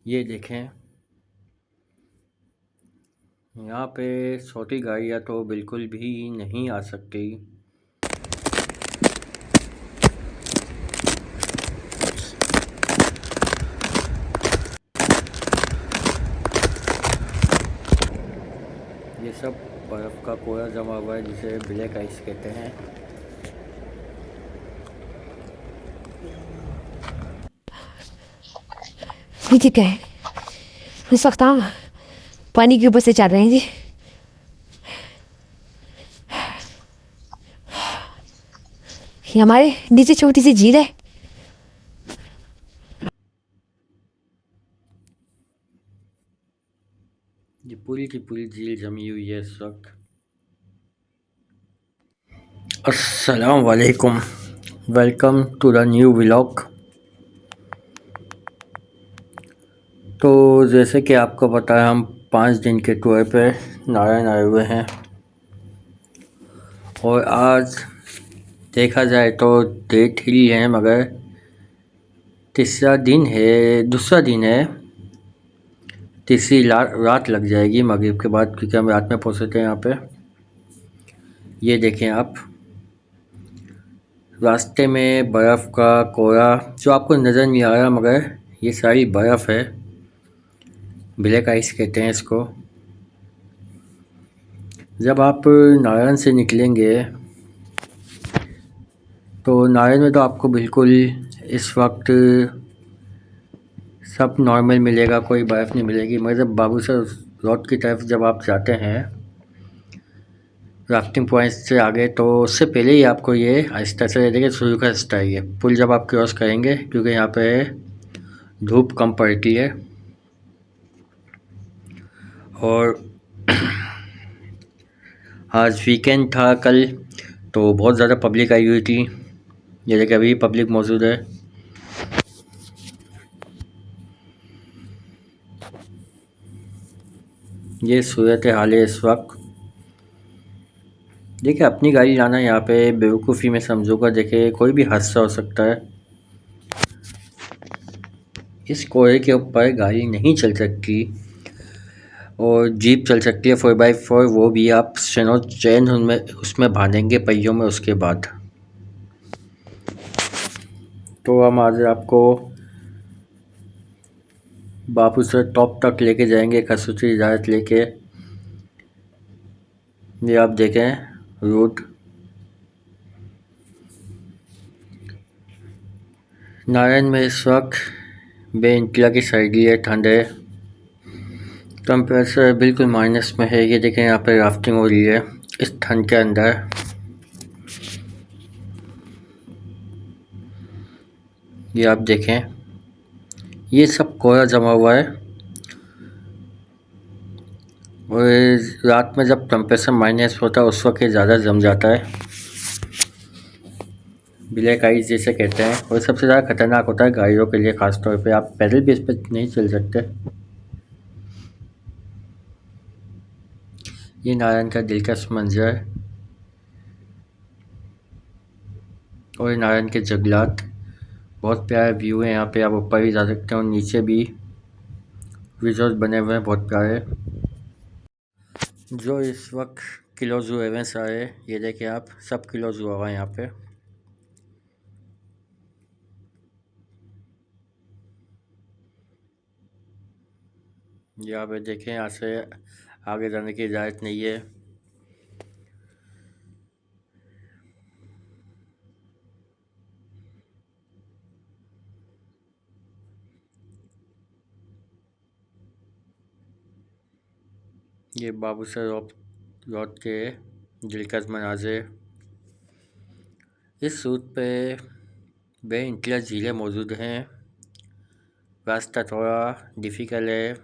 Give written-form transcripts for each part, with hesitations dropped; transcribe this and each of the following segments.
ये देखें, यहाँ पे छोटी गाड़ियाँ तो बिल्कुल भी नहीं आ सकती। ये सब बर्फ़ का कोड़ा जमा हुआ है जिसे ब्लैक आइस कहते हैं। ये ठीक है। इस वक्त हम पानी के ऊपर से चल रहे हैं जी। ये हमारे नीचे छोटी सी झील है। ये पूरी की पूरी झील जमी हुई है इस वक्त। अस्सलाम वालेकुम, welcome to the new vlog. तो जैसे कि आपको पता है, हम 5 दिन के टूर पे नारायण आए हुए हैं और आज देखा जाए तो डेट ही है, मगर दूसरा दिन है। तीसरी रात लग जाएगी मगरिब के बाद, क्योंकि हम रात में पहुँचे थे यहाँ पे। ये देखें आप, रास्ते में बर्फ़ का कोहरा जो आपको नज़र नहीं आ रहा, मगर ये सारी बर्फ़ है। ब्लैक आइस कहते हैं इसको। जब आप नारायण से निकलेंगे तो नारायण में तो आपको बिल्कुल इस वक्त सब नॉर्मल मिलेगा, कोई बर्फ़ नहीं मिलेगी। मगर जब बाबूसर रोड की तरफ जब आप जाते हैं राफ्टिंग पॉइंट से आगे, तो उससे पहले ही आपको ये आहिस्ता से देखिए शुरू का रास्ता है ये पुल जब आप क्रॉस करेंगे, क्योंकि यहाँ पे धूप कम पड़ती है। और आज वीकेंड था कल, तो बहुत ज़्यादा पब्लिक आई हुई थी। ये देखिए अभी पब्लिक मौजूद है। ये सूरत हाल है इस वक्त। देखिए अपनी गाड़ी लाना यहाँ पे बेवकूफ़ी में समझूंगा। देखिए कोई भी हादसा हो सकता है। इस कोहरे के ऊपर गाड़ी नहीं चल सकती और जीप चल सकती है 4x4, वो भी आप चैन उनमें उसमें बांधेंगे पहियों में उसके बाद। तो हम आज आपको बापू से टॉप तक लेके जाएंगे खसूची इजाज़त लेके। ये आप देखें रोड। नारायण में इस वक्त बेइंतला की सर्दी है, ठंड है। टेम्परेचर बिल्कुल माइनस में है। ये देखें यहाँ पे राफ्टिंग हो रही है इस ठंड के अंदर। ये आप देखें, ये सब कोहरा जमा हुआ है और रात में जब टेम्परेचर माइनस होता है उस वक्त ये ज़्यादा जम जाता है। ब्लैक आइस जिसे कहते हैं, और सबसे ज़्यादा खतरनाक होता है गाड़ियों के लिए ख़ास तौर पे। आप पैदल भी इस पर नहीं चल सकते। ये नारायण का दिलकश मंजर और ये नारायण के जंगलात। बहुत प्यारा व्यू है यहाँ पे। आप ऊपर भी जा सकते हैं और नीचे भी विजुअल्स बने हुए हैं बहुत प्यारे। जो इस वक्त क्लोज हुए हैं सारे, ये देखिए आप, सब क्लोज हुआ हुआ है यहाँ पे। यहाँ पे देखें, यहाँ से आगे जाने की इजाज़त नहीं है। ये बाबूसर रोड के दिलकश मनाजिर। इस रूट पे बेइंतला झीलें मौजूद हैं। रास्ता थोड़ा डिफ़िकल्ट है,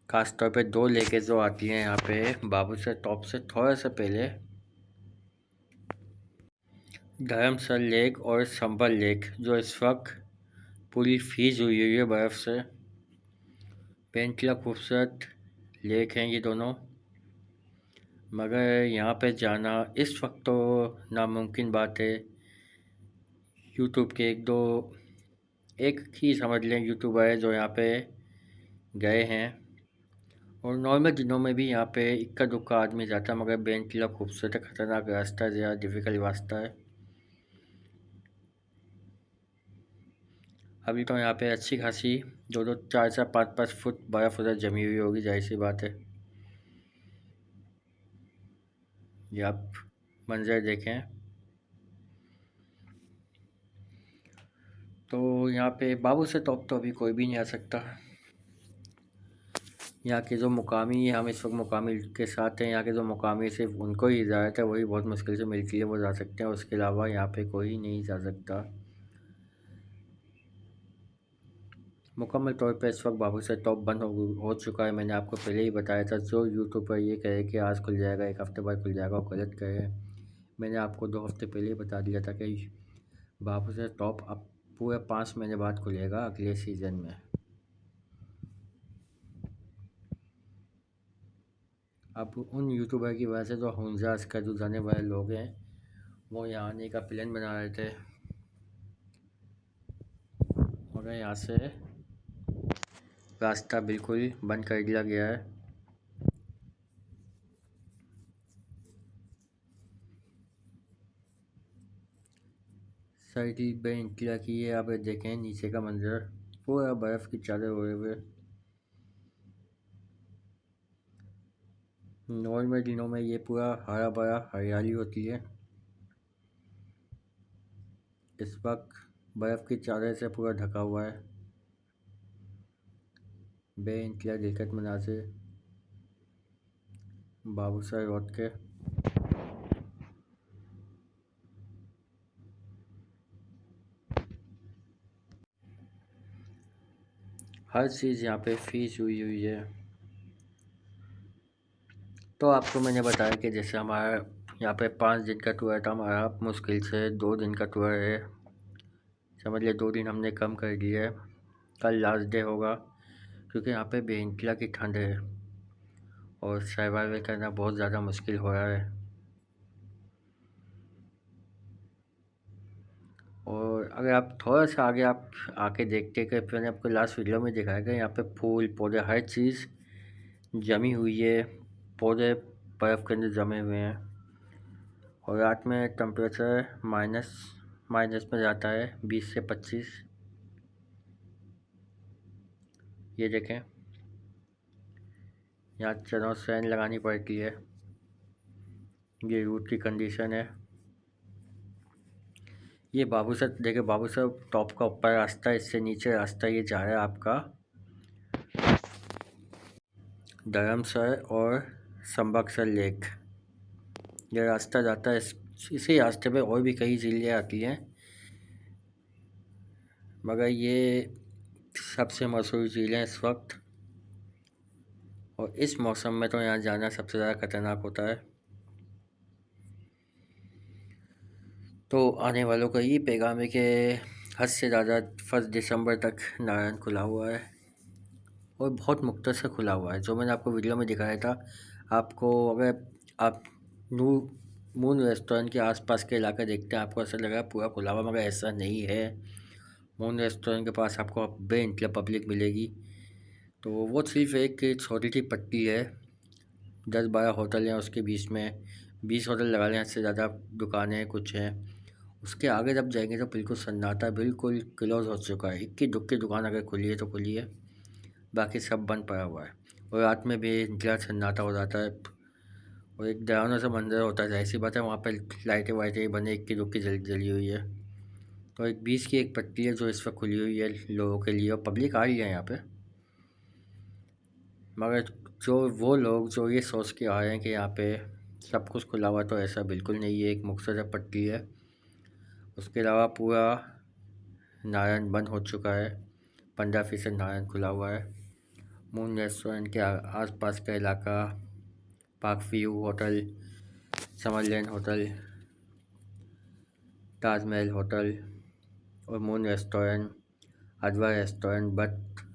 ख़ास तौर पे 2 लेकें जो आती हैं यहाँ पे बाबूसर टॉप से थोड़ा सा पहले, धर्मसर लेक और संबल लेक, जो इस वक्त पूरी फ्रीज हुई हुई है बर्फ़ से। बेइंतला खूबसूरत लेक हैं ये दोनों, मगर यहाँ पे जाना इस वक्त तो नामुमकिन बात है। यूट्यूब के 1-2 एक ही समझ लें यूट्यूबर है जो यहाँ पे गए हैं, और नॉर्मल दिनों में भी यहाँ पे इक्का दुक्का आदमी जाता है, मगर बेंटला खूबसूरत खतरनाक रास्ता है, ज़्यादा डिफ़िकल्ट रास्ता है। अभी तो यहाँ पे अच्छी खासी 2-2 4-4 5-5 फुट बर्फ़ उधर जमी हुई होगी, जाहिर सी बात है। ये आप मंजर देखें तो यहाँ पे बाबू से टॉप तो अभी कोई भी नहीं आ सकता। यहाँ के जो मुकामी, हम इस वक्त मुकामी के साथ हैं, यहाँ के जो मुकामी सिर्फ उनको ही इजाज़त है, वही बहुत मुश्किल से मिलती है, वो जा सकते हैं, उसके अलावा यहाँ पे कोई नहीं जा सकता। मुकम्मल तौर पे इस वक्त बाबू से टॉप बंद हो चुका है। मैंने आपको पहले ही बताया था, जो यूट्यूब पर ये कहे कि आज खुल जाएगा, एक हफ़्ते बाद खुल जाएगा, वो गलत कहे। मैंने आपको 2 हफ़्ते पहले ही बता दिया था कि बाबू से टॉप अब पूरे 5 महीने बाद खुलेगा अगले सीज़न में। अब उन यूट्यूबर की वजह से जो हुंजास का जो जाने वाले लोग हैं, वो यहाँ आने का प्लान बना रहे थे, मगर यहाँ से रास्ता बिल्कुल बंद कर दिया गया है। सर्दी बेंटला की है, आप देखें नीचे का मंजर, पूरा बर्फ़ की चादर ओढ़े हुए। नॉर्मल दिनों में ये पूरा हरा भरा हरियाली होती है, इस वक्त बर्फ़ की चादर से पूरा ढका हुआ है। बेइंतहा दिलकश मनाज़िर बाबूसर रोड के। हर चीज़ यहाँ पे फ़ीस हुई हुई है। तो आपको मैंने बताया कि जैसे हमारा यहाँ पे 5 दिन का टूर था, हमारा मुश्किल से 2 दिन का टूर है, समझ लिए 2 दिन हमने कम कर दिया है। कल लास्ट डे होगा, क्योंकि यहाँ पे बेइंतहा की ठंड है और सर्वाइवल करना बहुत ज़्यादा मुश्किल हो रहा है। और अगर आप थोड़ा सा आगे आप आके देखते कि मैंने आपको लास्ट वीडियो में दिखाया गया, यहाँ पे फूल पौधे हर चीज़ जमी हुई है, पौधे बर्फ़ के अंदर जमे हुए हैं, और रात में टेम्परेचर माइनस में जाता है 20 से 25। ये देखें, यहाँ चनों सैन लगानी पड़ती है, ये रूट की कंडीशन है। ये बाबूसर देखिए, बाबूसर टॉप का ऊपर रास्ता है, इससे नीचे रास्ता ये जा रहा है आपका धर्मसर और संबक्सर लेक। ये रास्ता जाता है, इसी रास्ते पे और भी कई झीलें आती हैं, मगर ये सबसे मशहूर झील है इस वक्त, और इस मौसम में तो यहाँ जाना सबसे ज़्यादा ख़तरनाक होता है। तो आने वालों का ये पैगाम है कि हद से ज़्यादा 1 दिसंबर तक नारायण खुला हुआ है, और बहुत मुख्तसर खुला हुआ है। जो मैंने आपको वीडियो में दिखाया था, आपको अगर आप मून रेस्टोरेंट के आसपास के इलाके देखते हैं, आपको ऐसा लगा पूरा खुला हुआ, मगर ऐसा नहीं है। मून रेस्टोरेंट के पास आपको बेइंतहा पब्लिक मिलेगी, तो वो सिर्फ एक छोटी सी पट्टी है, 10-12 होटल हैं उसके बीच में, 20 होटल लगा लें, इससे ज़्यादा दुकानें कुछ हैं। उसके आगे जब जाएंगे तो बिल्कुल सन्नाटा, बिल्कुल क्लोज़ हो चुका है। इक्की दुक्की दुकान अगर खुली है तो खुली है, बाकी सब बंद पड़ा हुआ है, और रात में भी इतना सन्नाटा हो जाता है, और एक डरावना सा मंजर होता है। ऐसी बात है, वहाँ पर लाइटें वाइटें बने इक्की दुक्की जली हुई है। तो एक 20 की एक पट्टी है जो इस वक्त खुली हुई है लोगों के लिए, और पब्लिक आ रही है यहाँ पे, मगर जो वो लोग जो ये सोच के आ रहे हैं कि यहाँ पे सब कुछ खुला हुआ, तो ऐसा बिल्कुल नहीं है। एक मुख्तसर पट्टी है, उसके अलावा पूरा नारायण बंद हो चुका है, 15% नारायण खुला हुआ है। मून रेस्टोरेंट के आसपास का इलाका, park view hotel, Summerland hotel, Taj Mahal hotel और moon restaurant, Ajwa restaurant, Butt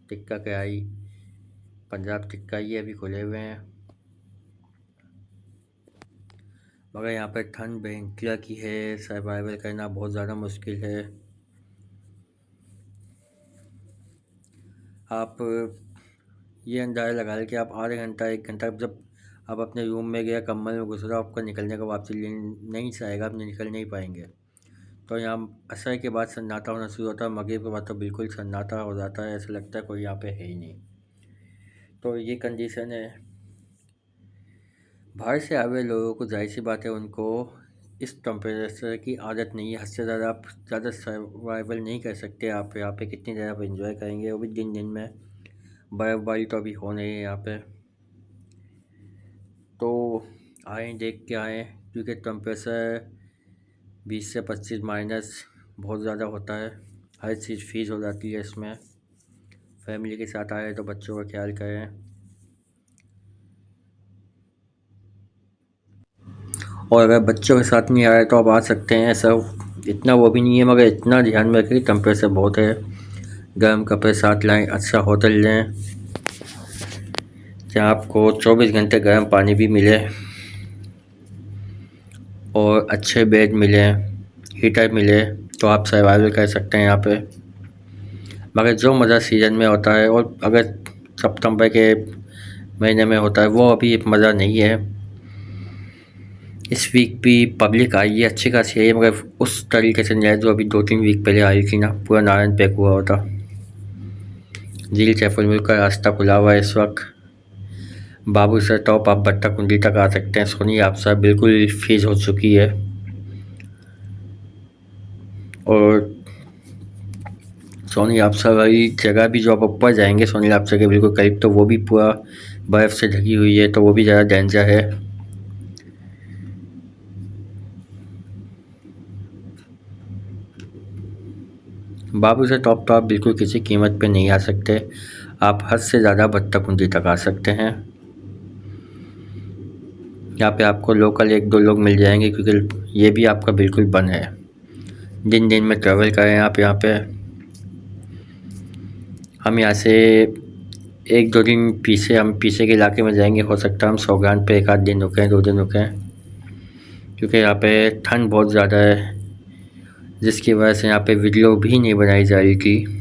tikka karahi, Punjab tikka, ये अभी खुले हुए हैं। मगर यहाँ पर ठंड बेंतहा की है, सर्वाइवल करना बहुत ज़्यादा मुश्किल है। आप ये अंदाज़ा लगा लें कि आप आधे घंटा 1 घंटा जब आप अपने रूम में गए, कंबल में घुस रहे हो, आपका निकलने का वापसी नहीं चाहेगा, आप निकल नहीं पाएंगे। तो यहाँ असर के बाद सन्नाटा होना शुरू होता है, मगरिब के बाद तो बिल्कुल सन्नाटा हो जाता है, ऐसा लगता है कोई यहाँ पे है ही नहीं। तो ये कंडीशन है। बाहर से आए हुए लोगों को जाहिर सी बात है, उनको इस टेम्परेचर की आदत नहीं है। हद से ज़्यादा आप ज़्यादा सर्वाइवल नहीं कर सकते। आप यहाँ पे कितनी देर आप इंजॉय करेंगे, वो भी दिन दिन में। बर्फ़बारी तो अभी हो नहीं है यहाँ पे। तो आएँ, देख के आएँ, क्योंकि टेम्परेचर 20 से 25 माइनस बहुत ज़्यादा होता है। हर चीज़ फ्रीज़ हो जाती है इसमें। फैमिली के साथ आए तो बच्चों का ख्याल करें। और अगर बच्चों के साथ नहीं आ रहे तो आप आ सकते हैं। सब इतना वो भी नहीं है, मगर इतना ध्यान में रखें कि टेम्परेचर बहुत है। गर्म कपड़े साथ लाएं, अच्छा होटल लें जहाँ आपको 24 घंटे गर्म पानी भी मिले और अच्छे बेड मिले, हीटर मिले, तो आप सर्वाइवल कर सकते हैं यहाँ पे। मगर जो मज़ा सीज़न में होता है, और अगर सितंबर के महीने में होता है, वो अभी मज़ा नहीं है। इस वीक भी पब्लिक आई है अच्छी खासी है, मगर उस तरीके से नहीं है जो अभी 2-3 वीक पहले आई थी ना। पूरा नारायण पैक हुआ होता। झील सैफुल मुल्क का रास्ता खुला हुआ है इस वक्त। बाबू सर टॉप आप बट्टा कुंडी तक आ सकते हैं। सोनी आपसा बिल्कुल फ्रीज हो चुकी है। और सोनी आपसा वाली जगह भी जो आप ऊपर जाएंगे सोनी आपसा के बिल्कुल करीब, तो वो भी पूरा बर्फ़ से ढकी हुई है, तो वो भी ज़्यादा डेंजर है। बाबू से टॉप तो आप बिल्कुल किसी कीमत पे नहीं आ सकते। आप हद से ज़्यादा बट्टा कुंडी तक आ सकते हैं। यहाँ पे आपको लोकल 1-2 लोग मिल जाएंगे, क्योंकि ये भी आपका बिल्कुल बंद है। दिन दिन में ट्रैवल करें आप यहाँ पे। हम यहाँ से 1-2 दिन हम पीछे के इलाके में जाएंगे। हो सकता है हम सौगान पे 1 आध दिन रुकें, 2 दिन रुकें, क्योंकि यहाँ पे ठंड बहुत ज़्यादा है, जिसकी वजह से यहाँ पे वीडियो भी नहीं बनाई जा रही थी।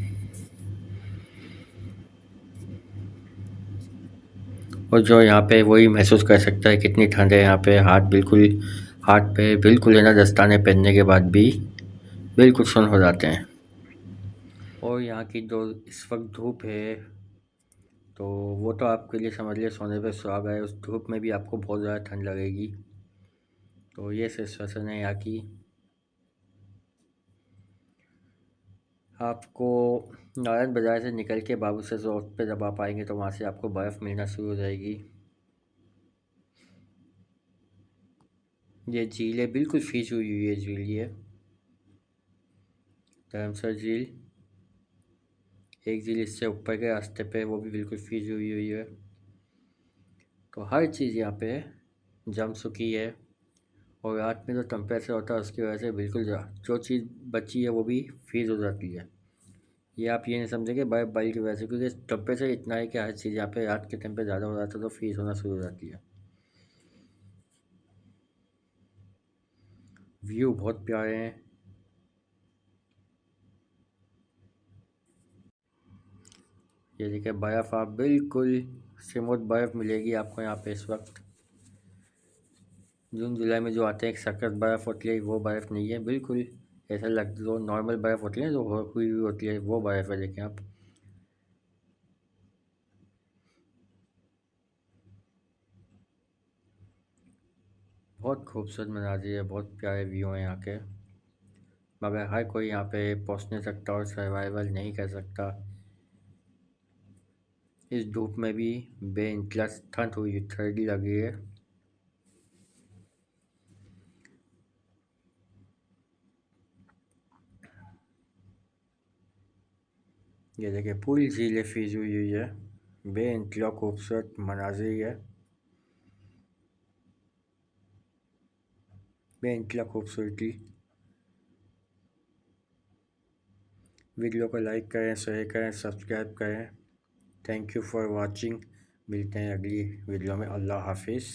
और जो यहाँ पे वही महसूस कर सकता है कितनी ठंड है यहाँ पे। हाथ पे बिल्कुल है ना, दस्ताने पहनने के बाद भी बिल्कुल सुन्न हो जाते हैं। और यहाँ की जो इस वक्त धूप है, तो वो तो आपके लिए समझ लिए सोने पे सुहागा है। उस धूप में भी आपको बहुत ज़्यादा ठंड लगेगी। तो ये सिचुएशन है यहाँ की। आपको नारायण बाज़ार से निकल के बाबू से रोड पे जब आप आएंगे, तो वहाँ से आपको बर्फ़ मिलना शुरू हो जाएगी। ये झील है, बिल्कुल फ्रीज हुई है झील ये। धर्मसर झील, एक झील इससे ऊपर के रास्ते पे, वो भी बिल्कुल फ्रीज हुई है। तो हर चीज़ यहाँ पे जम चुकी है। और रात में जो टेम्परेचर होता है उसकी वजह से बिल्कुल जो चीज़ बची है वो भी फ्रीज हो जाती है। ये आप ये नहीं समझेंगे बर्फ़बारी की वजह से, क्योंकि टेम्परेचर इतना है कि हर चीज़ यहाँ पे रात के टाइम पे ज़्यादा हो जाता है तो फ्रीज होना शुरू हो जाती है। व्यू बहुत प्यारे हैं। ये देखिए बर्फ़, आप बिल्कुल स्मूथ बर्फ़ मिलेगी आपको यहाँ पे इस वक्त। जून जुलाई में जो आते हैं एक सख्त बर्फ़ होती है, वो बर्फ़ नहीं है बिल्कुल। ऐसा लग जो नॉर्मल बर्फ़ होती है जो हुई हुई होती है, वो बर्फ़ है। देखें आप, बहुत खूबसूरत मनाज़िर है, बहुत प्यारे व्यू हैं यहाँ के। मगर हर कोई यहाँ पे पहुँच नहीं सकता और सर्वाइवल नहीं कर सकता। इस धूप में भी बेइंतहा ठंड हुई, ठंडी लगी है। ये देखिए पूरी झीलें फ्रीज हुई है। बेइंतहा खूबसूरत मनाज़िर है, बेइंतहा खूबसूरती। वीडियो को लाइक करें, शेयर करें, सब्सक्राइब करें। Thank you for watching. मिलते हैं अगली वीडियो में। अल्लाह हाफिज़।